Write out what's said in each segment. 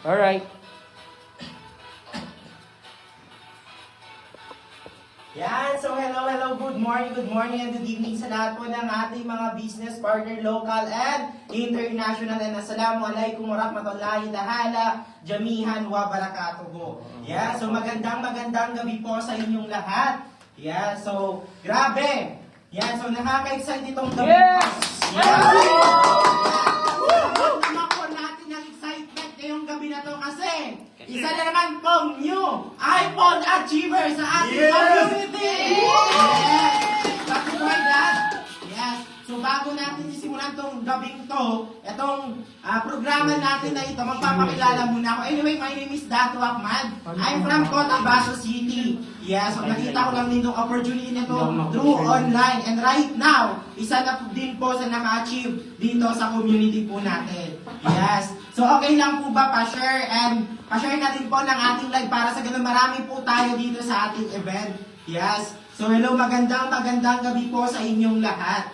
Alright. Yan, so hello, good morning and good evening sa lahat po ng ating mga business partner, local and international. And assalamualaikum warahmatullahi ta'ala jamihan wa barakatuhu. Yeah, so magandang gabi po sa inyong lahat. Yeah, so grabe. Yeah, so nakaka-excite itong gabi. Yes! Naman po natin ang excitement ngayong gabi na to kasi isa na naman pong new iPhone Achiever sa ating community! Yes! But before that, yes, so bago natin isimulan tong gabing to, itong programa natin na ito, magpapakilala muna ako. Anyway, my name is Dato Ahmad. I'm from Cotabato City. Yes, so nakita ko lang din itong opportunity na to through online. And right now, isa na din po sa naka-achieve dito sa community po natin. Yes. So okay lang po ba pa-share and pa-share na din po ng ating live para sa ganun marami po tayo dito sa ating event. Yes. So hello, magandang gabi po sa inyong lahat.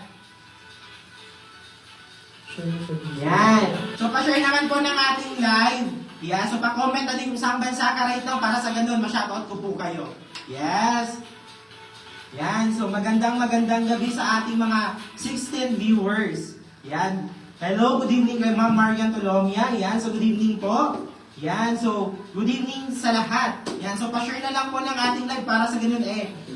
Yan. So pa-share naman po ng ating live. Yeah, so pa-comment na din kung saan bansa ka right now para sa ganun ma-shoutout ko po kayo. Yes. Yan. So magandang gabi sa ating mga 16 viewers. Yan. Hello, good evening kay Ma'am Marian Tolomia. Yan, so good evening po. Yan, so good evening sa lahat. Yan, so pa-share na lang po ng ating live para sa ganun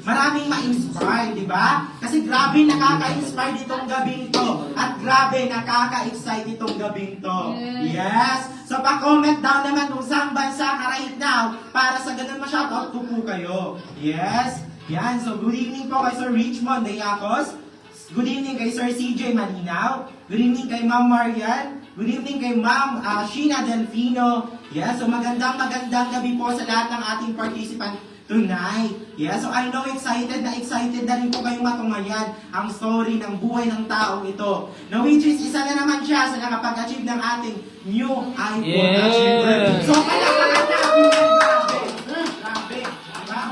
maraming ma-inspire, di ba? Kasi grabe nakaka-inspire itong gabing to. At grabe nakaka-excite itong gabing to. Yes. So pa-comment down naman kung saan bansa ka right now para sa ganun ma-shoutout ko po kayo. Yes. Yan, so good evening po kay Sir Richmond Dayacos. Good evening kay Sir CJ Malinaw. Good evening kay Ma'am Marian. Good evening kay Ma'am Sheena Delfino. Yeah, so magandang gabi po sa lahat ng ating participant tonight. Yeah, so I know excited na rin po kayong matungayan ang story ng buhay ng taong ito. Na which is isa na naman siya sa nakapag-achieve ng ating new iPhone Achiever. So palakpakan natin yan, grabe. Diba?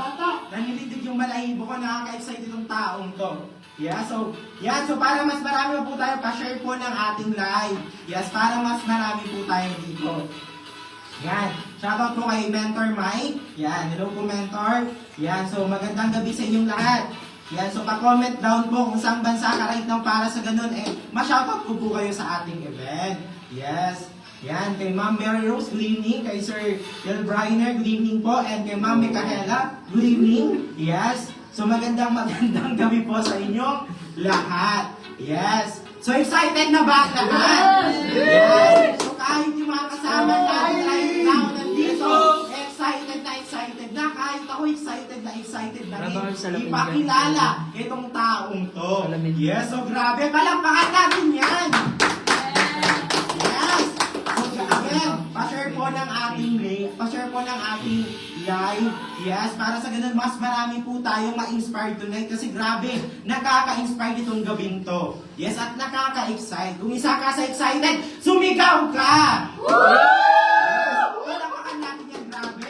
Nanilitig yung balahibo ko, nakaka-excite itong taong to. Yeah, so para mas marami po tayo, pa-share po ng ating live. Yes, para mas marami po tayo dito. Yan, shoutout po kay Mentor Mike. Yan, hello po Mentor. Yan, so magandang gabi sa inyong lahat. Yan, so pa-comment down po kung saan bansa ka right now para sa ganun, ma-shoutout ko po kayo sa ating event. Yes. Yan, kay Ma'am Mary Rose, good evening. Kay Sir Del Briner, good evening po. And kay Ma'am Micaela, good evening. Yes. So magandang gabi po sa inyong lahat. Yes. So excited na ba lahat? Yes. So kahit yung mga kasama natin right now nandito, excited na. Kahit ako excited na rin. Ipakilala itong taong to. Yes. So grabe. Palakpakan natin yan. Yes. So again, pa-share po ng ating live. Yes, para sa ganun, mas marami po tayong ma-inspire tonight kasi grabe, nakaka-inspire itong gabing to. Yes, at nakaka-excite. Kung isa ka sa excited, sumigaw ka! Yes, palakpakan natin yan, grabe.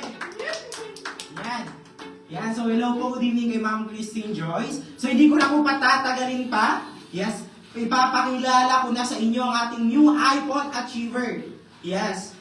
Yan, so hello po, good evening kay Ma'am Christine Joyce. So hindi ko na po patatagalin pa. Yes, ipapakilala ko na sa inyo ang ating new iPhone Achiever. Yes.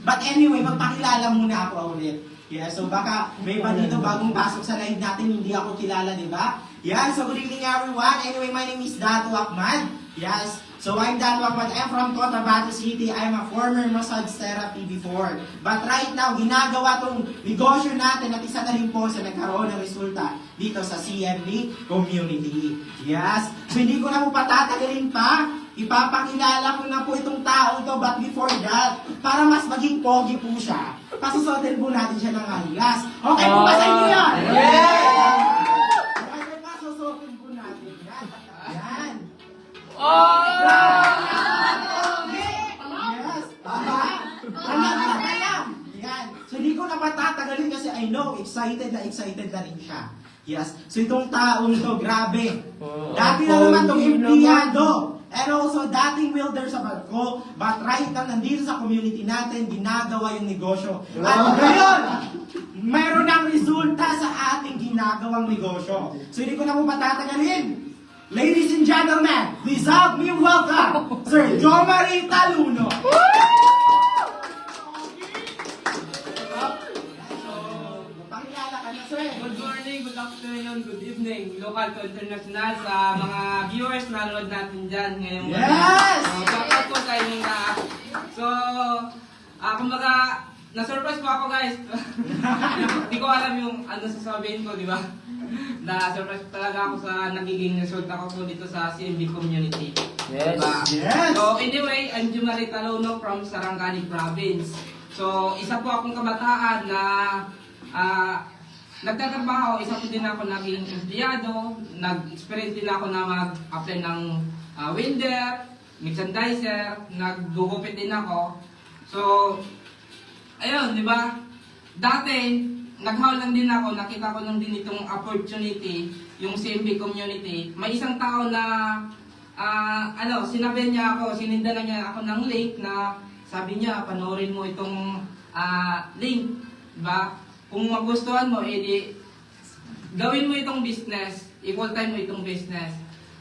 But anyway, magpakilala muna ako ulit. Yeah, so baka may iba dito bagong pasok sa live natin, hindi ako kilala, di ba? Yeah, so good evening everyone. Anyway, my name is Dato Ahmad. Yes, so I'm Dato Ahmad. I'm from Cotabato City. I'm a former massage therapy before. But right now, ginagawa tong negosyo natin at isa na rin po sa nagkaroon ng resulta dito sa CMB community. Yes, so hindi ko na po patatagalin pa. Ipapakilala ko na po itong tao to, but before that, para mas maging pogi po siya, pasusutin po natin siya ng alias. Okay po ba sa inyo yan? Okay pa, susutin po natin yan. Yan. Yes. Yan. So hindi ko na patatagalin kasi I know, excited na rin siya. Yes. So itong taong to, grabe. Dati na naman itong empleyado. And also, dating welder sa barko, but right now, nandito sa community natin, ginagawa yung negosyo. At ngayon, mayroon ng resulta sa ating ginagawang negosyo. So, hindi ko na po patatagalin. Ladies and gentlemen, please help me welcome Sir Jo Marie Taluno. afternoon, good evening, local to international sa mga viewers na nanonood natin dyan ngayong Yes! So, shoutout po sa inyong lahat. So, kumbaga, na-surprise po ako guys. Hindi ko alam yung ano sasabihin ko, di ba? Na-surprise talaga ako sa nagiging resulta ko po dito sa CMB community. Yes. Diba? Yes! So anyway, I'm Jumari Talono from Sarangani Province. So isa po akong kabataan na nagtatrabaho, isa po din ako naging empleyado, nag-experience din ako na mag-apply ng welder, merchandiser, naggugupit din ako. So, ayun, di ba? Dati, naghaw lang din ako, nakita ko lang din itong opportunity, yung CMB community. May isang tao na, sinabi niya ako, sininda na niya ako ng link na sabi niya, panoorin mo itong link, diba? Kung magustuhan mo, edi gawin mo itong business, equal time mo itong business.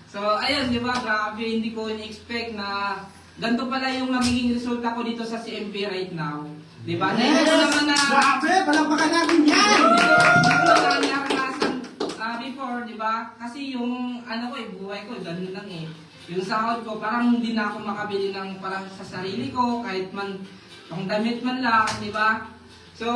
So, ayun, di ba? Grabe, hindi ko in-expect na ganito pala yung magiging resulta ko dito sa CMB right now. Di ba? Hindi ko naman na... Grabe! Palampakan natin yan! Hindi ko na naranasan before, di ba? Kasi yung buhay ko, ganun lang eh. Yung sahod ko, parang hindi na ako makabili ng parang sa sarili ko, kahit man, yung damit man lang, di ba? So,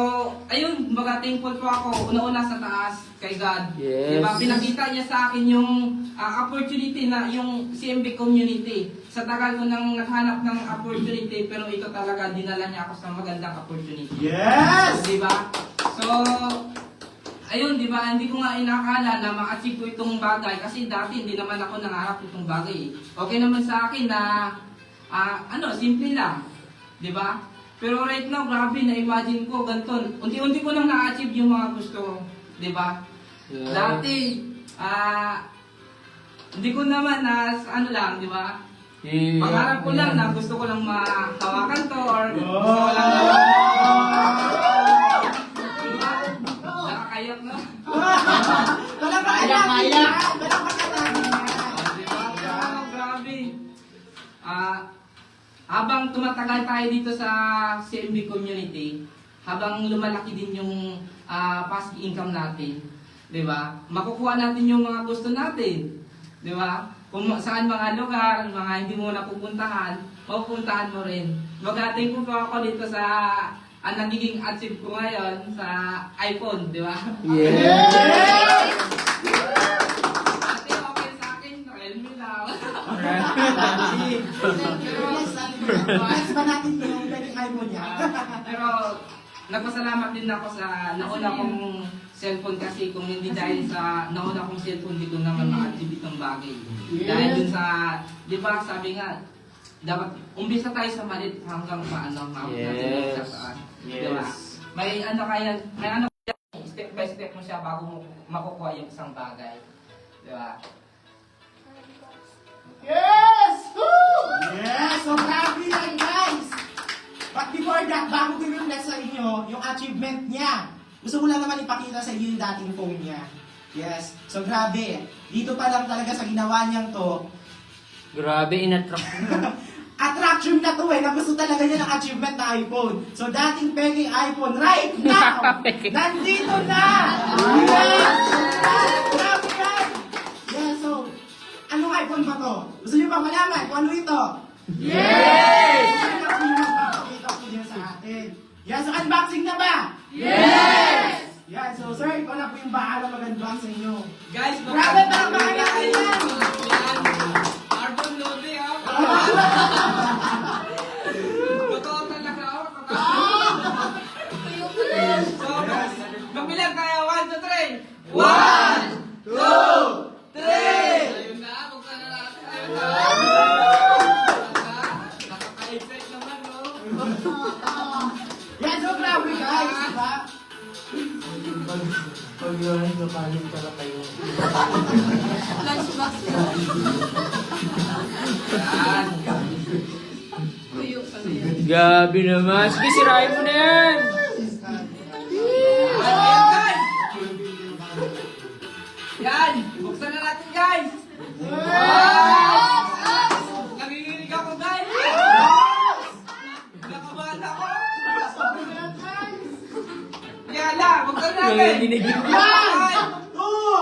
ayun, baga thankful po ako, una-una sa taas, kay God. Yes. Di ba? Pinakita niya sa akin yung opportunity na yung CMB community. Sa tagal ko nang naghanap ng opportunity, pero ito talaga, dinala niya ako sa magandang opportunity. Yes! Di ba? So, ayun, di ba, hindi ko nga inakala na ma-achieve ko itong bagay kasi dati hindi naman ako nangarap itong bagay. Okay naman sa akin na, simple lang. Di ba? Pero right now, grabe, na-imagine ko, ganito. Unti-unti ko nang na-achieve yung mga gusto ko. Di ba? Yeah. Dati, hindi ko naman di ba? Yeah. Pangarap ko lang na gusto ko lang mahawakan to or gusto ko Oh! lang nakakayak na. Palampakan natin yan! Palampakan natin yan! Diba? Grabe. Habang tumatagal tayo dito sa CMB community, habang lumalaki din yung passive income natin, di ba? Makukuha natin yung mga gusto natin, di ba? Kung saan mga lugar, mga hindi mo napupuntahan, mapupuntahan mo rin. Magating po ako dito sa nagiging achieve ko ngayon sa iPhone, di ba? Yes! Dati okay sa akin, Realme lang. Yes ba natin yung pwedeng iPhone niya? Pero nagpasalamat din ako sa nauna kong cellphone kasi kung hindi dahil sa nauna kong cellphone, di ko naman ma-achieve itong bagay. Yes. Dahil dun sa, di ba sabi nga, dapat umpisa tayo sa maliit hanggang paano maabot natin Yes. sa taas. Yes. Di ba? May step by step mo siya bago mo makukuha yung isang bagay. Di ba? Yes! Woo! Yes! So grabe yan, guys! But before that, bago ko yung sa inyo, yung achievement niya. Gusto ko lang naman ipakita sa inyo yung dating phone niya. Yes. So grabe. Dito pa lang talaga sa ginawa niyang to, Grabe, in-attract mo. attraction na to na gusto talaga niya ng achievement na iPhone. So dating peking iPhone right now, nandito na! Yes! Grabe yan! Yes, so, anong iPhone ba to? Gusto niyo ba malaman kung ano ito? Yes! Ano po yung magpapakita ko niya sa atin? Yes, so unboxing na ba? Yes! Yan, so sir, ikaw na po yung bahala mag-unboxing nyo. Guys, Grabe, parang makakita ko yan! Carbon lobe ha? Totoo talaga ako. So, magbilang tayo. 1, 2, 3. 1, 2, 3! Ayun na, buksan na natin. Ayun na. Nakaka-excite naman, no? Yan, so grabe guys, diba? Pag yun, kapalit ka na kayo. Lunchbox ko. Yan. Tuyo pa na yan. Gabi naman. Sige, sirain mo na yan. Ayan, guys! Yan! Buksan na natin, guys! Nanginginig ako, guys! Nakabahan ako! Yan lang! Buksan na natin! Nanginginig. 1, 2,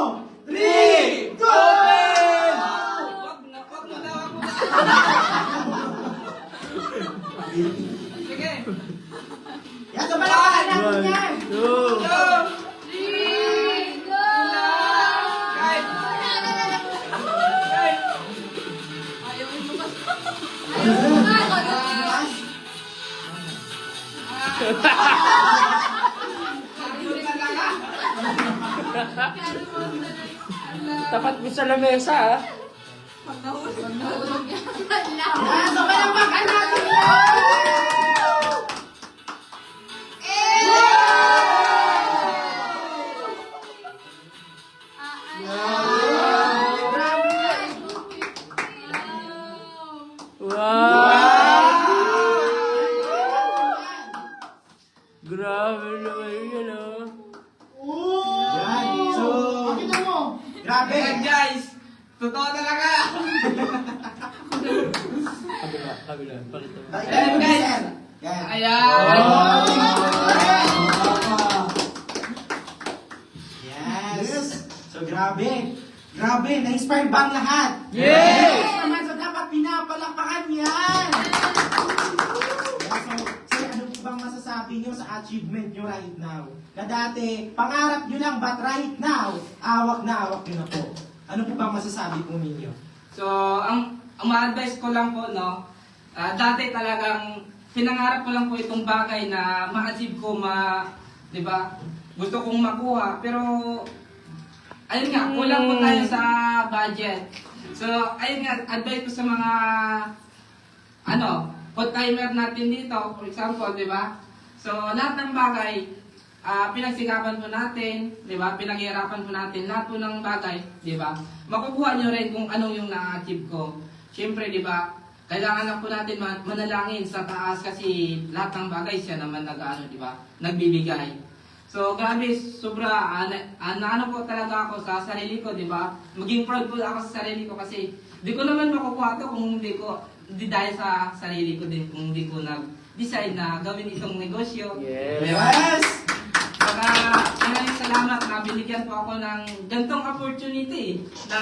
Yan, so palakpakan natin yan. 2. Guys! Ayaw mo lumas. Tapat mo sa lamesa, ha? Pag nahulog yan. Yan, so palakpakan natin yan. Wow! Grabe naman yun, oh. Yan, so... Grabe. Ayan guys! Totoo talaga! Kabila. Pakita mo. Ayan, guys. Yan. Ayan! Yes. So, grabe. Grabe, na-inspire ba ang lahat? Yes! Naman, so dapat pinapalakpakan yan. So, sir, ano po bang masasabi nyo sa achievement nyo right now? Na dati, pangarap nyo lang, but right now, awak nyo na po. Ano po bang masasabi po ninyo? So, ang ma-advise ko lang po, no, dati talagang pinangarap ko lang po itong bagay na ma-achieve ko, di ba? Gusto kong makuha, pero ayun nga, kulang po tayo sa budget. So, ayun nga, advice ko sa mga part-timer natin dito, for example, di ba? So, lahat ng bagay, pinagsikapan po natin, di ba? Pinaghirapan po natin lahat po ng bagay, di ba? Makukuha nyo rin kung ano yung na-achieve ko. Siyempre, di ba? Kailangan na po natin manalangin sa taas kasi lahat ng bagay siya naman di ba? Nagbibigay. So, grabe, sobra, ano po talaga ako sa sarili ko, di ba? Maging proud po ako sa sarili ko kasi di ko naman makukuha to kung hindi dahil sa sarili ko din, kung hindi ko nag-decide na gawin itong negosyo. Yes. Di ba? Yes! Saka, maraming salamat na binigyan po ako ng gantong opportunity na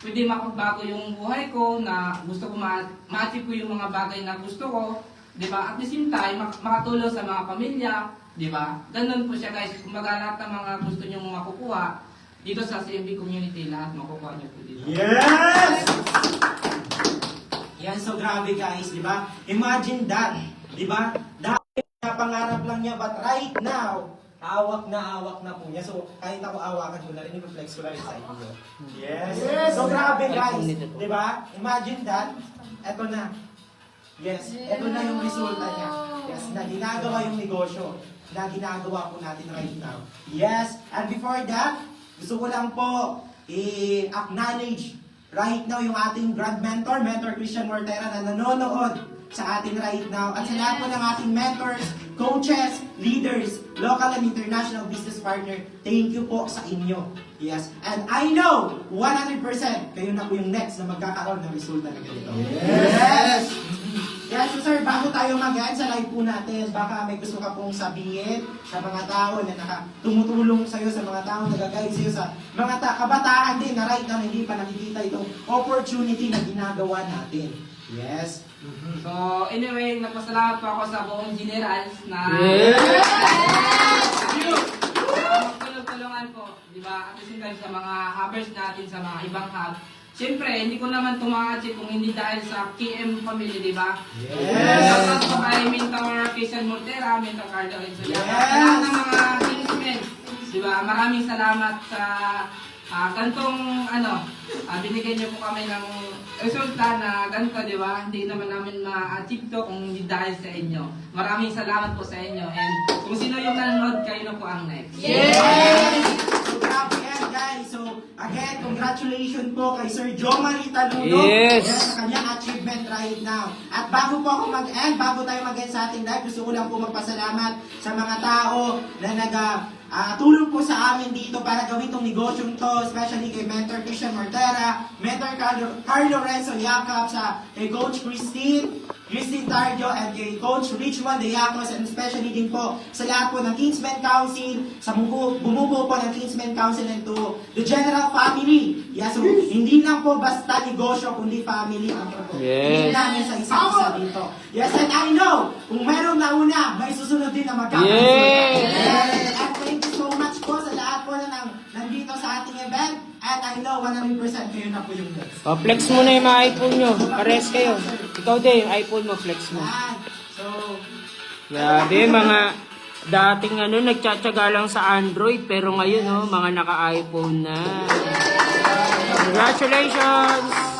pwede mapagbago yung buhay ko, na gusto ko ma-achieve ko yung mga bagay na gusto ko, di ba? At the same time, makatulong sa mga pamilya, di ba? Ganun po siya guys, kumbaga lahat ng mga gusto nyong makukuha dito sa CMB community, lahat makukuha nyo po dito. Yes! Yan, so grabe guys, di ba? Imagine that, di ba? Dahil pangarap lang niya, but right now, awak na po niya. So, kahit ako awakan ko na rin, i-flex ko na rin sa inyo. Yes! So grabe guys, di ba? Imagine that, eto na. Yes, eto na yung resulta niya. Yes, na ginagawa yung negosyo na ginagawa po natin right now. Yes, and before that, gusto ko lang po i-acknowledge right now yung ating grand mentor, Mentor Christian Mortera, na nanonood sa atin right now. At sa lahat po ng ating mentors, coaches, leaders, local and international business partner, thank you po sa inyo. Yes, and I know 100% kayo na po yung next na magkakaroon ng resulta na ganito. Yes! Yes, so sir, bago tayo mag-end sa live po natin, baka may gusto ka pong sabihin sa mga tao na tumutulong sa'yo, sa mga tao na nag-guide sa'yo, sa mga kabataan din na right now hindi pa nakikita itong opportunity na ginagawa natin. Yes. So, anyway, nagpasalamat po ako sa buong generals na magtulong-tulungan po, di ba? At the same time sa mga hubbers natin, sa mga ibang hub. Siyempre, hindi ko naman tumakachi kung hindi dahil sa KM family, di ba? Yes! Shoutout po kay Mentor Christian Mortera, Mentor Carlo Renzo. Yes! Lahat ng mga kingsmen, di ba? Maraming salamat sa gantong binigyan niyo po kami ng resulta na ganito, di ba? Hindi naman namin ma-achieve to kung hindi dahil sa inyo. Maraming salamat po sa inyo. And kung sino yung nanonood, kayo na po ang next. Yes! So, grabe yan, guys. So, again, congratulations po kay Sir Joe Marita Luno. Yes! Sa kanyang achievement right now. At bago po ako mag-end, bago tayo mag-end sa ating live, gusto ko lang po magpasalamat sa mga tao na tulong po sa amin dito para gawin tong negosyong to, especially kay Mentor Christian Mortera, Mentor Carlo Renzo Yakap, kay Coach Christine, Christine Tardio, and kay Coach Richmond Diacos, and especially din po sa lahat po ng Kingsmen Council, sa bumubuo po ng Kingsmen Council, and to the general family. Yeah, so hindi lang po basta negosyo, kundi family ang Yes. namin sa isa't isa dito. Yes, and I know, kung merong nauna, may susunod din na magkakasunod. Yes. And thank you so much po sa lahat po na nandito sa ating event. And I know 100% kayo na po yung next. O, flex mo na yung mga iPhone nyo. Pares kayo. Ikaw din, yung iPhone mo, flex mo. Yan. So, Grabe, mga dating nagtsatsaga lang sa Android, pero ngayon, mga naka-iPhone na. Congratulations!